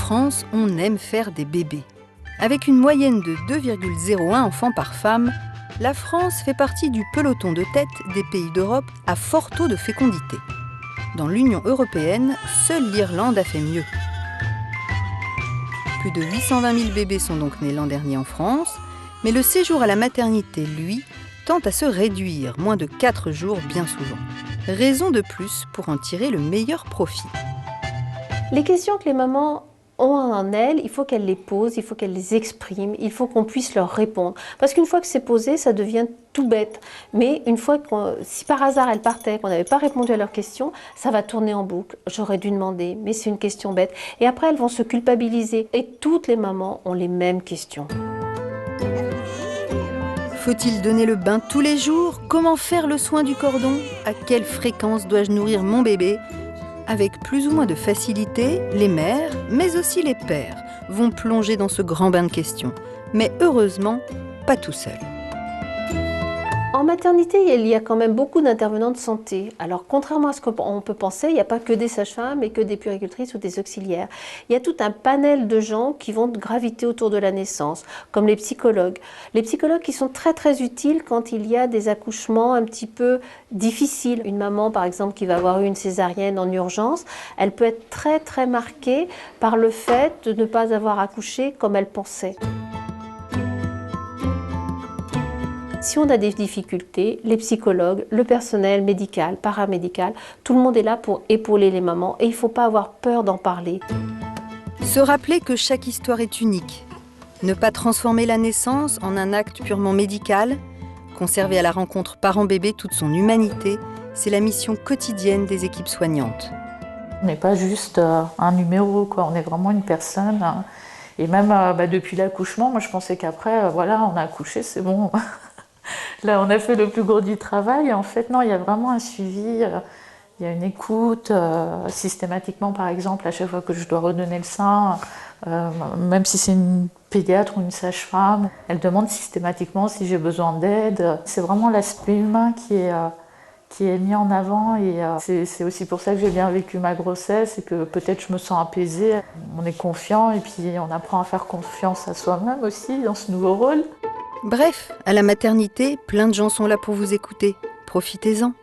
France, on aime faire des bébés. Avec une moyenne de 2,01 enfants par femme, la France fait partie du peloton de tête des pays d'Europe à fort taux de fécondité. Dans l'Union européenne, seule l'Irlande a fait mieux. Plus de 820 000 bébés sont donc nés l'an dernier en France, mais le séjour à la maternité, lui, tend à se réduire, moins de 4 jours bien souvent. Raison de plus pour en tirer le meilleur profit. Les questions que les mamans ont en elles, il faut qu'elles les posent, il faut qu'elles les expriment, il faut qu'on puisse leur répondre. Parce qu'une fois que c'est posé, ça devient tout bête. Mais une fois si par hasard elles partaient, qu'on n'avait pas répondu à leurs questions, ça va tourner en boucle. J'aurais dû demander, mais c'est une question bête. Et après, elles vont se culpabiliser. Et toutes les mamans ont les mêmes questions. Faut-il donner le bain tous les jours? Comment faire le soin du cordon? À quelle fréquence dois-je nourrir mon bébé? Avec plus ou moins de facilité, les mères, mais aussi les pères, vont plonger dans ce grand bain de questions. Mais heureusement, pas tout seul. En maternité, il y a quand même beaucoup d'intervenants de santé. Alors, contrairement à ce qu'on peut penser, il n'y a pas que des sages-femmes et que des puéricultrices ou des auxiliaires. Il y a tout un panel de gens qui vont graviter autour de la naissance, comme les psychologues. Les psychologues qui sont très très utiles quand il y a des accouchements un petit peu difficiles. Une maman, par exemple, qui va avoir eu une césarienne en urgence, elle peut être très très marquée par le fait de ne pas avoir accouché comme elle pensait. Si on a des difficultés, les psychologues, le personnel médical, paramédical, tout le monde est là pour épauler les mamans et il ne faut pas avoir peur d'en parler. Se rappeler que chaque histoire est unique. Ne pas transformer la naissance en un acte purement médical. Conserver à la rencontre parent-bébé toute son humanité, c'est la mission quotidienne des équipes soignantes. On n'est pas juste un numéro, quoi. On est vraiment une personne. Et même depuis l'accouchement, moi je pensais qu'après, voilà, on a accouché, c'est bon. Là, on a fait le plus gros du travail. En fait, non, il y a vraiment un suivi. Il y a une écoute systématiquement, par exemple, à chaque fois que je dois redonner le sein, même si c'est une pédiatre ou une sage-femme, elle demande systématiquement si j'ai besoin d'aide. C'est vraiment l'aspect humain qui est mis en avant et c'est aussi pour ça que j'ai bien vécu ma grossesse et que peut-être je me sens apaisée. On est confiant et puis on apprend à faire confiance à soi-même aussi dans ce nouveau rôle. Bref, à la maternité, plein de gens sont là pour vous écouter. Profitez-en.